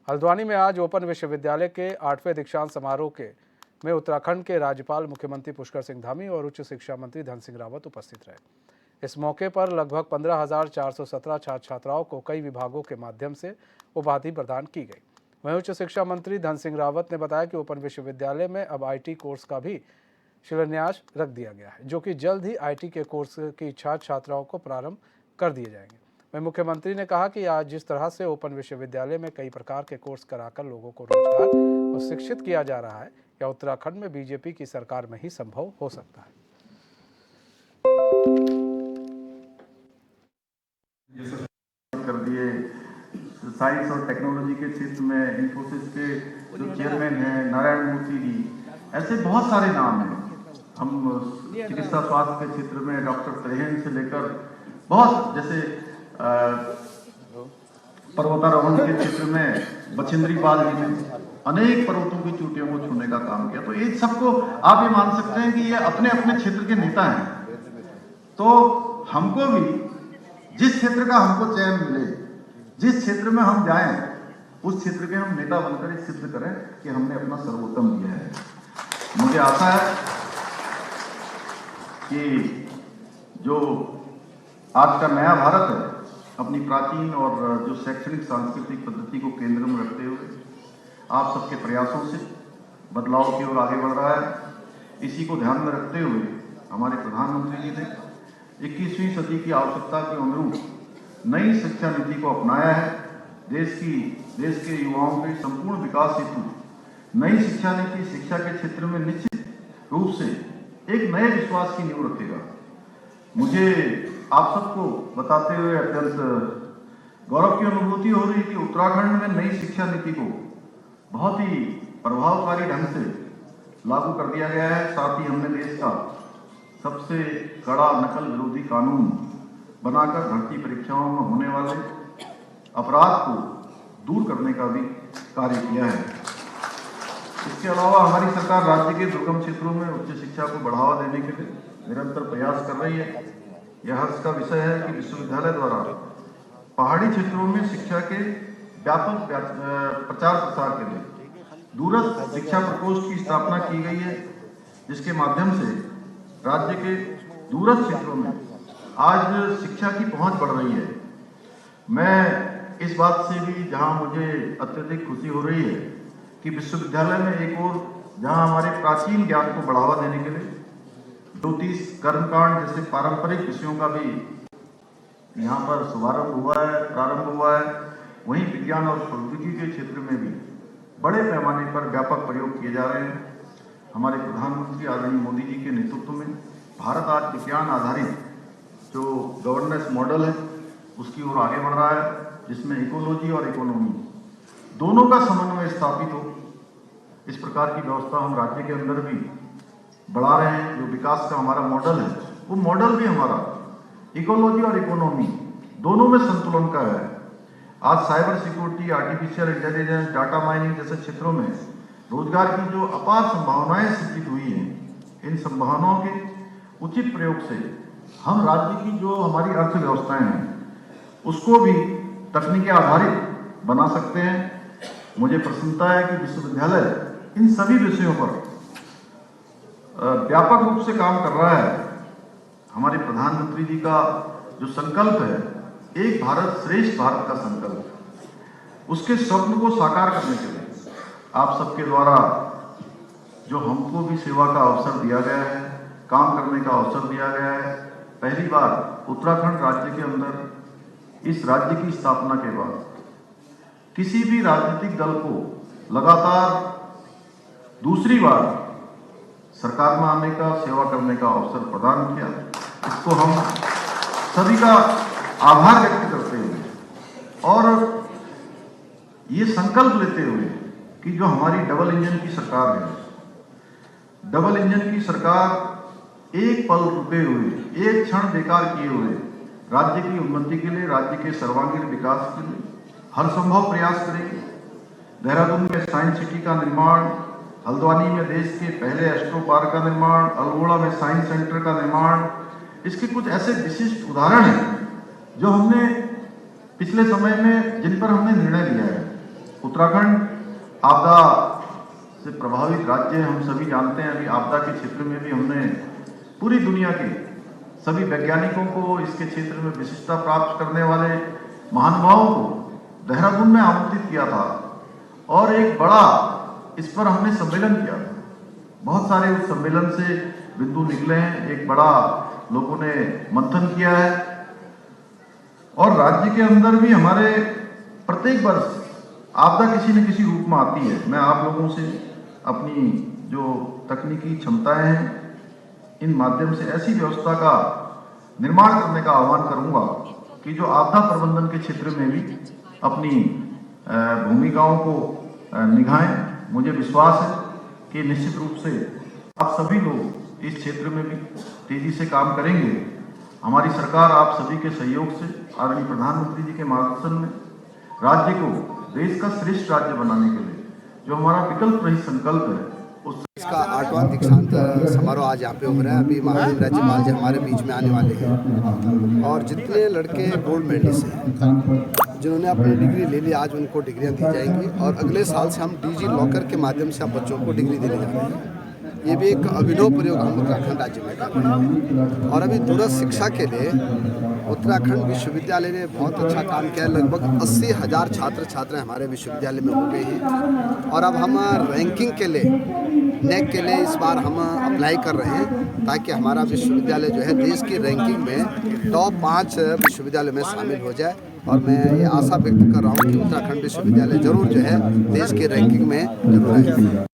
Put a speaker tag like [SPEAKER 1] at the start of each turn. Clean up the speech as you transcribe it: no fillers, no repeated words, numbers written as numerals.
[SPEAKER 1] हल्द्वानी में आज ओपन विश्वविद्यालय के 8वें दीक्षांत समारोह में उत्तराखंड के राज्यपाल मुख्यमंत्री पुष्कर सिंह धामी और उच्च शिक्षा मंत्री धन सिंह रावत उपस्थित रहे। इस मौके पर लगभग 15,417 छात्र छात्राओं को कई विभागों के माध्यम से उपाधि प्रदान की गई। वहीं उच्च शिक्षा मंत्री धन सिंह रावत ने बताया कि ओपन विश्वविद्यालय में अब IT कोर्स का भी शिलान्यास रख दिया गया है, जो कि जल्द ही IT के कोर्स की छात्र छात्राओं को प्रारंभ कर दिए जाएंगे। वहीं मुख्यमंत्री ने कहा कि आज जिस तरह से ओपन विश्वविद्यालय में कई प्रकार के कोर्स कराकर लोगों को रोजगार और शिक्षित किया जा रहा है, यह उत्तराखंड में बीजेपी की सरकार में ही संभव हो सकता है।
[SPEAKER 2] कर दिए साइंस और टेक्नोलॉजी के क्षेत्र में इंफोसिस के जो चेयरमैन हैं नारायण मूर्ति जी, ऐसे बहुत सारे नाम हैं। हम चिकित्सा स्वास्थ्य के क्षेत्र में डॉक्टर त्रेहन से लेकर बहुत, जैसे पर्वतारोहण के क्षेत्र में बछेंद्री पाल जी ने अनेक पर्वतों की चोटियों को छूने का काम किया। तो ये सबको आप ये मान सकते हैं कि ये अपने अपने क्षेत्र के नेता हैं। तो हमको भी जिस क्षेत्र का हमको चयन मिले, जिस क्षेत्र में हम जाएं, उस क्षेत्र के हम नेता बनकर ये सिद्ध करें कि हमने अपना सर्वोत्तम दिया है। मुझे आशा है कि जो आज का नया भारत है, अपनी प्राचीन और जो शैक्षणिक सांस्कृतिक पद्धति को केंद्र में रखते हुए आप सबके प्रयासों से बदलाव की ओर आगे बढ़ रहा है। इसी को ध्यान में रखते हुए हमारे प्रधानमंत्री जी ने 21वीं सदी की आवश्यकता के अनुरूप नई शिक्षा नीति को अपनाया है। देश के युवाओं के संपूर्ण विकास हेतु नई शिक्षा नीति शिक्षा के क्षेत्र में निश्चित रूप से एक नए विश्वास की नींव रखेगा। मुझे आप सबको बताते हुए अत्यंत गौरव की अनुभूति हो रही है कि उत्तराखंड में नई शिक्षा नीति को बहुत ही प्रभावकारी ढंग से लागू कर दिया गया है। साथ ही हमने देश का सबसे कड़ा नकल विरोधी कानून बनाकर भर्ती परीक्षाओं में होने वाले अपराध को दूर करने का भी कार्य किया है। इसके अलावा हमारी सरकार राज्य के दुर्गम क्षेत्रों में उच्च शिक्षा को बढ़ावा देने के लिए निरंतर प्रयास कर रही है। यह हर्ष का विषय है कि विश्वविद्यालय द्वारा पहाड़ी क्षेत्रों में शिक्षा के व्यापक प्रचार प्रसार के लिए दूरस्थ शिक्षा प्रकोष्ठ की स्थापना की गई है, जिसके माध्यम से राज्य के दूरस्थ क्षेत्रों में आज शिक्षा की पहुंच बढ़ रही है। मैं इस बात से भी जहां मुझे अत्यधिक खुशी हो रही है कि विश्वविद्यालय में एक और जहां हमारे प्राचीन ज्ञान को बढ़ावा देने के लिए ज्योतिष कर्मकांड जैसे पारंपरिक विषयों का भी यहाँ पर प्रारंभ हुआ है, वहीं विज्ञान और प्रौद्योगिकी के क्षेत्र में भी बड़े पैमाने पर व्यापक प्रयोग किए जा रहे हैं। हमारे प्रधानमंत्री आदरणीय मोदी जी के नेतृत्व में भारत आज विज्ञान आधारित जो गवर्नेंस मॉडल है उसकी ओर आगे बढ़ रहा है, जिसमें इकोलॉजी और इकोनॉमी दोनों का समन्वय स्थापित हो। इस प्रकार की व्यवस्था हम राज्य के अंदर भी बढ़ा रहे हैं। जो विकास का हमारा मॉडल है, वो मॉडल भी हमारा इकोलॉजी और इकोनॉमी दोनों में संतुलन का है। आज cyber security, artificial intelligence, data mining जैसे क्षेत्रों में रोजगार की जो अपार संभावनाएं सृजित हुई हैं, इन संभावनाओं के उचित प्रयोग से हम राज्य की जो हमारी अर्थव्यवस्थाएं हैं उसको भी तकनीकी आधारित बना सकते हैं। मुझे प्रसन्नता है कि विश्वविद्यालय इन सभी विषयों पर व्यापक रूप से काम कर रहा है। हमारे प्रधानमंत्री जी का जो संकल्प है, एक भारत श्रेष्ठ भारत का संकल्प, उसके स्वप्न को साकार करने के लिए आप सबके द्वारा जो हमको भी सेवा का अवसर दिया गया है, काम करने का अवसर दिया गया है। पहली बार उत्तराखंड राज्य के अंदर इस राज्य की स्थापना के बाद किसी भी राजनीतिक दल को लगातार दूसरी बार सरकार में आने का, सेवा करने का अवसर प्रदान किया। इसको हम सभी का आभार व्यक्त करते हुए और ये संकल्प लेते हुए कि जो हमारी डबल इंजन की सरकार है, डबल इंजन की सरकार एक पल रुके हुए, एक क्षण बेकार किए हुए राज्य की उन्नति के लिए, राज्य के सर्वांगीण विकास के लिए हर संभव प्रयास करेगी। देहरादून में साइंस सिटी का निर्माण, हल्द्वानी में देश के पहले एस्ट्रो पार्क का निर्माण, अल्मोड़ा में साइंस सेंटर का निर्माण, इसके कुछ ऐसे विशिष्ट उदाहरण हैं जो हमने पिछले समय में जिन पर हमने निर्णय लिया है। उत्तराखंड आपदा से प्रभावित राज्य है, हम सभी जानते हैं। अभी आपदा के क्षेत्र में भी हमने पूरी दुनिया के सभी वैज्ञानिकों को, इसके क्षेत्र में विशिष्टता प्राप्त करने वाले महानुभावों को देहरादून में आमंत्रित किया था और एक बड़ा इस पर हमने सम्मेलन किया था। बहुत सारे उस सम्मेलन से बिंदु निकले हैं, एक बड़ा लोगों ने मंथन किया है और राज्य के अंदर भी हमारे प्रत्येक वर्ष आपदा किसी न किसी रूप में आती है। मैं आप लोगों से अपनी जो तकनीकी क्षमताएं हैं, इन माध्यम से ऐसी व्यवस्था का निर्माण करने का आह्वान करूंगा कि जो आपदा प्रबंधन के क्षेत्र में भी अपनी भूमिकाओं को निभाएं। मुझे विश्वास है कि निश्चित रूप से आप सभी लोग इस क्षेत्र में भी तेजी से काम करेंगे। हमारी सरकार आप सभी के सहयोग से आदरणीय प्रधानमंत्री जी के मार्गदर्शन में राज्य को देश का श्रेष्ठ राज्य बनाने के लिए जो हमारा विकल्प रहित संकल्प है
[SPEAKER 3] इसका 8वां दीक्षांत समारोह आज यहाँ पे हो रहा है। अभी माननीय राज्यपाल जी हमारे बीच में आने वाले हैं और जितने लड़के गोल्ड मेडलिस्ट हैं जिन्होंने अपनी डिग्री ले ली, आज उनको डिग्रियाँ दी जाएंगी और अगले साल से हम डिजी लॉकर के माध्यम से हम बच्चों को डिग्री देने जा रहे हैं। ये भी एक अभिनव प्रयोग हम उत्तराखंड राज्य में कर रहे हैं और अभी दूरस्थ शिक्षा के लिए उत्तराखंड विश्वविद्यालय ने बहुत अच्छा काम किया है। लगभग 80,000 छात्र छात्राएं हमारे विश्वविद्यालय में हो गए हैं और अब हम रैंकिंग के लिए नेक के लिए इस बार हम अप्लाई कर रहे हैं ताकि हमारा विश्वविद्यालय जो है देश की रैंकिंग में टॉप 5 विश्वविद्यालय में शामिल हो जाए। और मैं ये आशा व्यक्त कर रहा हूँ कि उत्तराखंड विश्वविद्यालय जरूर जो है देश की रैंकिंग में जरूर आए।